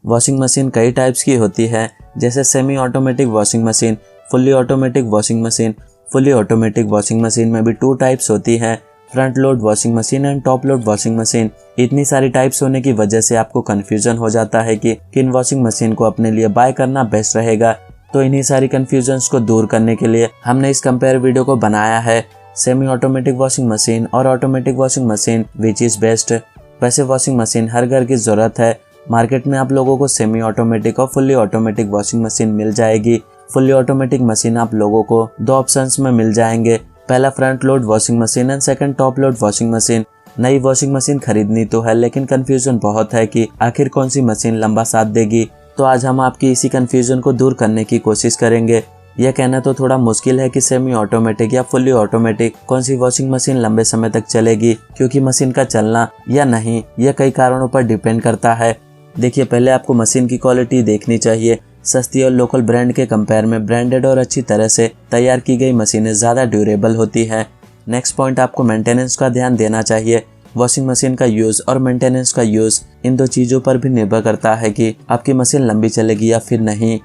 Washing machine कई types की होती है, जैसे semi automatic washing machine, fully automatic washing machine. Fully automatic washing machine में भी 2 टाइप्स होती हैं, front load washing machine and top load washing machine. इतनी सारी टाइप्स होने की वजह से आपको कन्फ्यूजन हो जाता है कि किन वॉशिंग मशीन को अपने लिए बाय करना बेस्ट रहेगा। तो इन्हीं सारी कन्फ्यूजन्स को दूर करने के लिए हमने इस कंपेयर वीडियो को बनाया है, सेमी ऑटोमेटिक वॉशिंग मशीन और automatic washing machine which is best. वैसे वॉशिंग मशीन हर घर की ज़रूरत है। मार्केट में आप लोगों को सेमी ऑटोमेटिक और फुल्ली ऑटोमेटिक वॉशिंग मशीन मिल जाएगी। फुल्ली ऑटोमेटिक मशीन आप लोगों को 2 ऑप्शंस में मिल जाएंगे, पहला front load washing machine and second top load washing machine. नई वॉशिंग मशीन खरीदनी तो है, लेकिन कंफ्यूजन बहुत है कि आखिर कौन सी मशीन लंबा साथ देगी। तो आज हम आपकी इसी कंफ्यूजन को दूर करने की कोशिश करेंगे। यह कहना तो थोड़ा मुश्किल है कि सेमी ऑटोमेटिक या फुल्ली ऑटोमेटिक कौन सी वॉशिंग मशीन लंबे समय तक चलेगी, क्योंकि मशीन का चलना या नहीं यह कई कारणों पर डिपेंड करता है। देखिए, पहले आपको मशीन की क्वालिटी देखनी चाहिए। सस्ती और लोकल ब्रांड के कंपेयर में ब्रांडेड और अच्छी तरह से तैयार की गई मशीनें ज़्यादा ड्यूरेबल होती हैं। नेक्स्ट पॉइंट, आपको मेंटेनेंस का ध्यान देना चाहिए। वॉशिंग मशीन का यूज़ और मेंटेनेंस का यूज़ इन 2 चीज़ों पर भी निर्भर करता है कि आपकी मशीन लंबी चलेगी या फिर नहीं।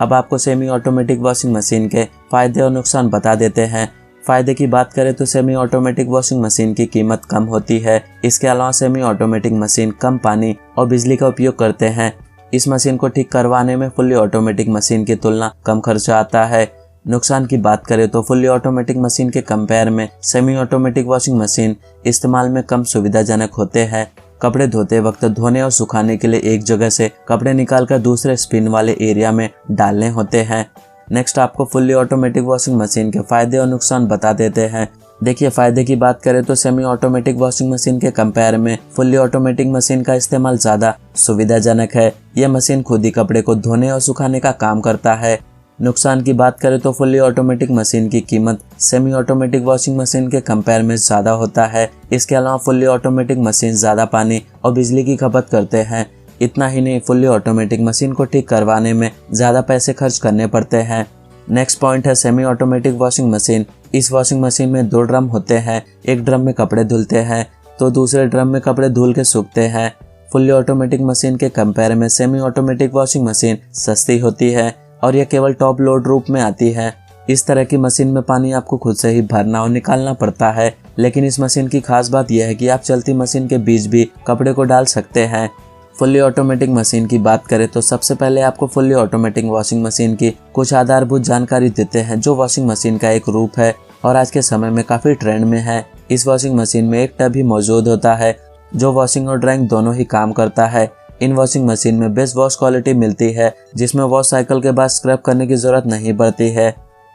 अब आपको सेमी ऑटोमेटिक वॉशिंग मशीन के फ़ायदे और नुकसान बता देते हैं। फ़ायदे की बात करें तो सेमी ऑटोमेटिक वॉशिंग मशीन की कीमत कम होती है। इसके अलावा सेमी ऑटोमेटिक मशीन कम पानी और बिजली का उपयोग करते हैं। इस मशीन को ठीक करवाने में फुल्ली ऑटोमेटिक मशीन की तुलना कम खर्चा आता है। नुकसान की बात करें तो फुल्ली ऑटोमेटिक मशीन के कंपेयर में सेमी ऑटोमेटिक वॉशिंग मशीन इस्तेमाल में कम सुविधाजनक होते हैं। कपड़े धोते वक्त धोने और सुखाने के लिए एक जगह से कपड़े निकालकर दूसरे स्पिन वाले एरिया में डालने होते हैं। नेक्स्ट, आपको फुल्ली ऑटोमेटिक वॉशिंग मशीन के फ़ायदे और नुकसान बता देते हैं। देखिए, फ़ायदे की बात करें तो सेमी ऑटोमेटिक वॉशिंग मशीन के कंपेयर में फुल्ली ऑटोमेटिक मशीन का इस्तेमाल ज़्यादा सुविधाजनक है। यह मशीन खुद ही कपड़े को धोने और सुखाने का काम करता है। नुकसान की बात करें तो फुल्ली ऑटोमेटिक मशीन की कीमत सेमी ऑटोमेटिक वॉशिंग मशीन के कंपेयर में ज़्यादा होता है। इसके अलावा फुल्ली ऑटोमेटिक मशीन ज़्यादा पानी और बिजली की खपत करते हैं। इतना ही नहीं, फुल्ली ऑटोमेटिक मशीन को ठीक करवाने में ज़्यादा पैसे खर्च करने पड़ते हैं। नेक्स्ट पॉइंट है सेमी ऑटोमेटिक वॉशिंग मशीन। इस वॉशिंग मशीन में 2 ड्रम होते हैं। एक ड्रम में कपड़े धुलते हैं तो दूसरे ड्रम में कपड़े धुल के सूखते हैं। फुल्ली ऑटोमेटिक मशीन के कंपेयर में सेमी ऑटोमेटिक वॉशिंग मशीन सस्ती होती है और यह केवल टॉप लोड रूप में आती है। इस तरह की मशीन में पानी आपको खुद से ही भरना और निकालना पड़ता है, लेकिन इस मशीन की खास बात यह है कि आप चलती मशीन के बीच भी कपड़े को डाल सकते हैं। फुल्ली ऑटोमेटिक मशीन की बात करें तो सबसे पहले आपको फुल्ली ऑटोमेटिक वॉशिंग मशीन की कुछ आधारभूत जानकारी देते हैं, जो वॉशिंग मशीन का एक रूप है और आज के समय में काफ़ी ट्रेंड में है। इस वॉशिंग मशीन में एक टब भी मौजूद होता है, जो वॉशिंग और ड्राइंग दोनों ही काम करता है। इन वॉशिंग मशीन में बेस्ट वॉश क्वालिटी मिलती है, जिसमें वॉश साइकिल के बाद स्क्रब करने की ज़रूरत नहीं पड़ती है।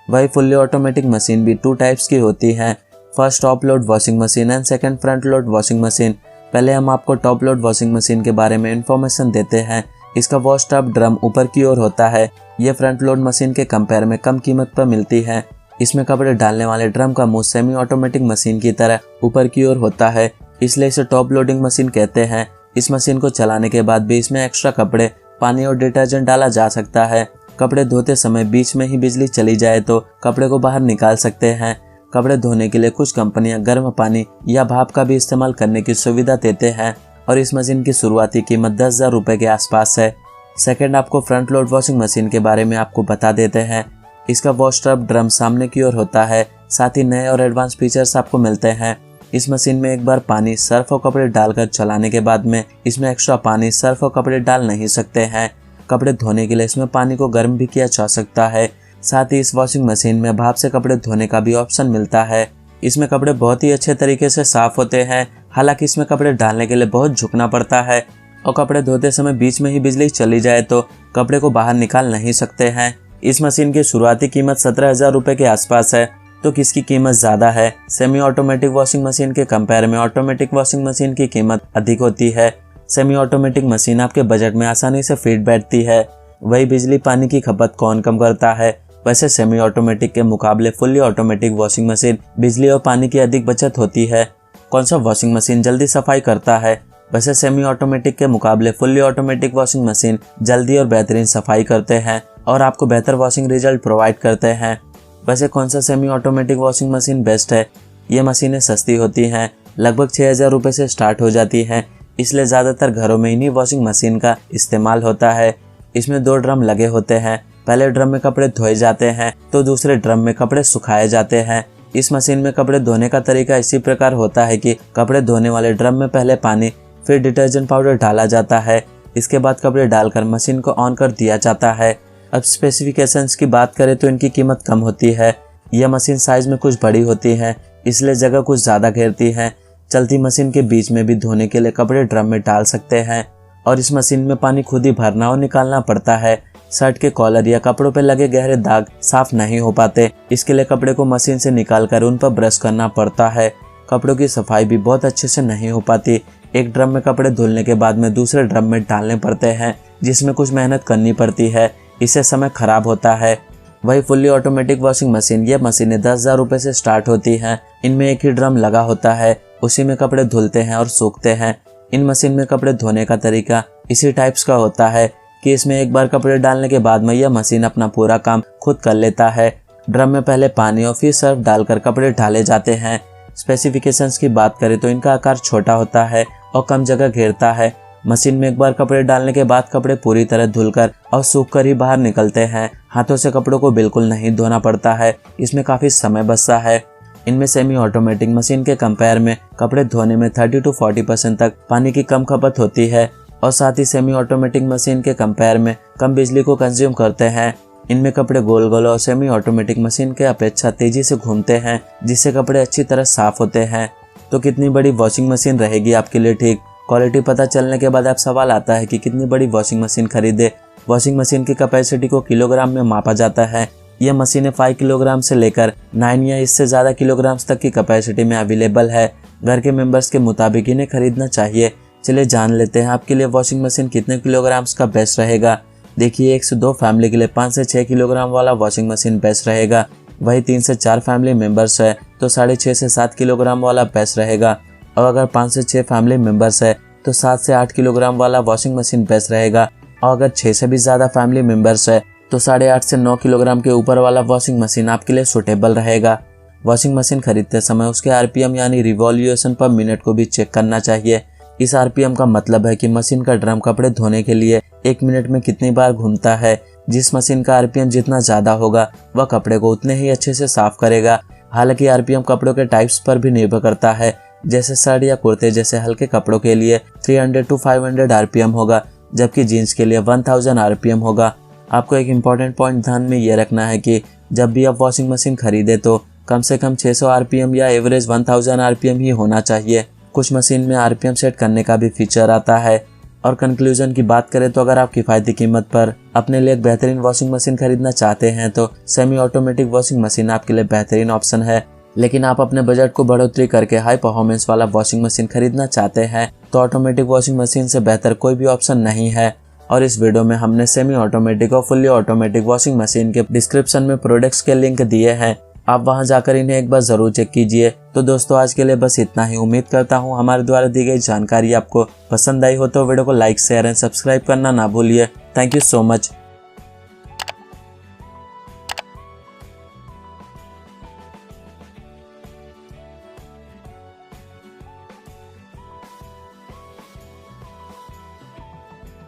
वही फुल्ली ऑटोमेटिक मशीन भी 2 टाइप्स की होती हैं, first top load washing machine and second front load washing machine. पहले हम आपको टॉप लोड वॉशिंग मशीन के बारे में इंफॉर्मेशन देते हैं। इसका वॉश टब ड्रम ऊपर की ओर होता है। यह फ्रंट लोड मशीन के कंपेयर में कम कीमत पर मिलती है। इसमें कपड़े डालने वाले ड्रम का मुंह सेमी ऑटोमेटिक मशीन की तरह ऊपर की ओर होता है, इसलिए इसे टॉप लोडिंग मशीन कहते हैं। इस मशीन को चलाने के बाद भी इसमें एक्स्ट्रा कपड़े, पानी और डिटर्जेंट डाला जा सकता है। कपड़े धोते समय बीच में ही बिजली चली जाए तो कपड़े को बाहर निकाल सकते हैं। कपड़े धोने के लिए कुछ कंपनियां गर्म पानी या भाप का भी इस्तेमाल करने की सुविधा देते हैं और इस मशीन की शुरुआती कीमत 10,000 रुपये के आसपास है। सेकंड, आपको फ्रंट लोड वॉशिंग मशीन के बारे में आपको बता देते हैं। इसका वॉश टब ड्रम सामने की ओर होता है, साथ ही नए और एडवांस फीचर्स आपको मिलते हैं। इस मशीन में एक बार पानी, सर्फ और कपड़े डालकर चलाने के बाद में इसमें एक्स्ट्रा पानी, सर्फ और कपड़े डाल नहीं सकते हैं। कपड़े धोने के लिए इसमें पानी को गर्म भी किया जा सकता है। साथ ही इस वॉशिंग मशीन में भाप से कपड़े धोने का भी ऑप्शन मिलता है। इसमें कपड़े बहुत ही अच्छे तरीके से साफ होते हैं। हालांकि इसमें कपड़े डालने के लिए बहुत झुकना पड़ता है और कपड़े धोते समय बीच में ही बिजली चली जाए तो कपड़े को बाहर निकाल नहीं सकते हैं। इस मशीन की शुरुआती कीमत 17,000 रुपये के आसपास है, तो किसकी कीमत ज़्यादा है? सेमी ऑटोमेटिक वॉशिंग मशीन के कंपेयर में ऑटोमेटिक वॉशिंग मशीन की कीमत अधिक होती है। सेमी ऑटोमेटिक मशीन आपके बजट में आसानी से फिट बैठती है। वही बिजली पानी की खपत कौन कम करता है? वैसे सेमी ऑटोमेटिक के मुकाबले फुल्ली ऑटोमेटिक वॉशिंग मशीन बिजली और पानी की अधिक बचत होती है। कौन सा वॉशिंग मशीन जल्दी सफाई करता है? वैसे सेमी ऑटोमेटिक के मुकाबले फुल्ली ऑटोमेटिक वॉशिंग मशीन जल्दी और बेहतरीन सफाई करते हैं और आपको बेहतर वॉशिंग रिजल्ट प्रोवाइड करते हैं। वैसे कौन सा semi automatic washing machine best है? ये मशीनें सस्ती होती हैं, लगभग 6,000 रुपये से स्टार्ट हो जाती हैं। इसलिए ज़्यादातर घरों में इन्हीं वॉशिंग मशीन का इस्तेमाल होता है। इसमें 2 ड्रम लगे होते हैं। पहले ड्रम में कपड़े धोए जाते हैं तो दूसरे ड्रम में कपड़े सुखाए जाते हैं। इस मशीन में कपड़े धोने का तरीका इसी प्रकार होता है कि कपड़े धोने वाले ड्रम में पहले पानी फिर डिटर्जेंट पाउडर डाला जाता है। इसके बाद कपड़े डालकर मशीन को ऑन कर दिया जाता है। अब स्पेसिफिकेशंस की बात करें तो इनकी कीमत कम होती है। यह मशीन साइज में कुछ बड़ी होती है, इसलिए जगह कुछ ज़्यादा घेरती है। चलती मशीन के बीच में भी धोने के लिए कपड़े ड्रम में डाल सकते हैं और इस मशीन में पानी खुद ही भरना और निकालना पड़ता है। शर्ट के कॉलर या कपड़ों पर लगे गहरे दाग साफ नहीं हो पाते, इसके लिए कपड़े को मशीन से निकालकर उन पर ब्रश करना पड़ता है। कपड़ों की सफाई भी बहुत अच्छे से नहीं हो पाती। एक ड्रम में कपड़े धुलने के बाद में दूसरे ड्रम में डालने पड़ते हैं, जिसमें कुछ मेहनत करनी पड़ती है, इससे समय खराब होता है। वही फुल्ली ऑटोमेटिक वॉशिंग मशीन, ये मशीनें 10,000 रुपये से स्टार्ट होती हैं। इनमें एक ही ड्रम लगा होता है, उसी में कपड़े धुलते हैं और सूखते हैं। इन मशीन में कपड़े धोने का तरीका इसी टाइप्स का होता है कि इसमें एक बार कपड़े डालने के बाद में यह मशीन अपना पूरा काम खुद कर लेता है। ड्रम में पहले पानी और फिर सर्फ डालकर कपड़े डाले जाते हैं। स्पेसिफिकेशंस की बात करें तो इनका आकार छोटा होता है और कम जगह घेरता है। मशीन में एक बार कपड़े डालने के बाद कपड़े पूरी तरह धुलकर और सूखकर ही बाहर निकलते हैं। हाथों से कपड़ों को बिल्कुल नहीं धोना पड़ता है, इसमें काफ़ी समय बचता है। इनमें सेमी ऑटोमेटिक मशीन के कंपेयर में कपड़े धोने में 30 to 40% तक पानी की कम खपत होती है और साथ ही सेमी ऑटोमेटिक मशीन के कंपेयर में कम बिजली को कंज्यूम करते हैं। इनमें कपड़े गोल गोल और सेमी ऑटोमेटिक मशीन के अपेक्षा तेजी से घूमते हैं, जिससे कपड़े अच्छी तरह साफ होते हैं। तो कितनी बड़ी वॉशिंग मशीन रहेगी आपके लिए ठीक? क्वालिटी पता चलने के बाद अब सवाल आता है कि कितनी बड़ी वॉशिंग मशीन खरीदे। वॉशिंग मशीन की कैपेसिटी को किलोग्राम में मापा जाता है। यह मशीनें 5 किलोग्राम से लेकर 9 या इससे ज़्यादा किलोग्राम्स तक की कैपेसिटी में अवेलेबल है। घर के मेंबर्स के मुताबिक इन्हें खरीदना चाहिए। चलिए जान लेते हैं आपके लिए वॉशिंग मशीन कितने किलोग्राम्स का बेस्ट रहेगा। देखिए, 1 से 2 फैमिली के लिए 5 से 6 किलोग्राम वाला वॉशिंग मशीन बेस्ट रहेगा। वही 3 से 4 फैमिली मेंबर्स है तो 6.5 से 7 किलोग्राम वाला बेस्ट रहेगा। और अगर 5 से 6 फैमिली मेंबर्स है तो 7 से 8 किलोग्राम वाला वॉशिंग मशीन बेस्ट रहेगा। और अगर 6 से भी ज़्यादा फैमिली मेंबर्स है तो 8.5 से 9 किलोग्राम के ऊपर वाला वॉशिंग मशीन आपके लिए सूटेबल रहेगा। वॉशिंग मशीन खरीदते समय उसके आरपीएम यानी रिवॉल्यूशन पर मिनट को भी चेक करना चाहिए। इस आरपीएम का मतलब है कि मशीन का ड्रम कपड़े धोने के लिए 1 मिनट में कितनी बार घूमता है। जिस मशीन का आरपीएम जितना ज़्यादा होगा वह कपड़े को उतने ही अच्छे से साफ करेगा। हालांकि आरपीएम कपड़ों के टाइप्स पर भी निर्भर करता है। जैसे शर्ट या कुर्ते जैसे हल्के कपड़ों के लिए 300 to 500 आरपीएम होगा, जबकि जीन्स के लिए 1000 आरपीएम होगा। आपको एक इम्पॉर्टेंट पॉइंट ध्यान में ये रखना है कि जब भी आप वॉशिंग मशीन खरीदे तो कम से कम 600 आरपीएम या एवरेज 1000 आरपीएम ही होना चाहिए। कुछ मशीन में आरपीएम सेट करने का भी फीचर आता है। और कंक्लूजन की बात करें तो अगर आप किफ़ायती कीमत पर अपने लिए एक बेहतरीन वॉशिंग मशीन खरीदना चाहते हैं तो सेमी ऑटोमेटिक वॉशिंग मशीन आपके लिए बेहतरीन ऑप्शन है। लेकिन आप अपने बजट को बढ़ोतरी करके हाई परफॉर्मेंस वाला वॉशिंग मशीन खरीदना चाहते हैं तो ऑटोमेटिक वॉशिंग मशीन से बेहतर कोई भी ऑप्शन नहीं है। और इस वीडियो में हमने सेमी ऑटोमेटिक और फुल्ली ऑटोमेटिक वॉशिंग मशीन के डिस्क्रिप्शन में प्रोडक्ट्स के लिंक दिए हैं, आप वहां जाकर इन्हें एक बार ज़रूर चेक कीजिए। तो दोस्तों, आज के लिए बस इतना ही। उम्मीद करता हूं हमारे द्वारा दी गई जानकारी आपको पसंद आई हो तो वीडियो को लाइक, शेयर एंड सब्सक्राइब करना ना भूलिए। Thank you so much.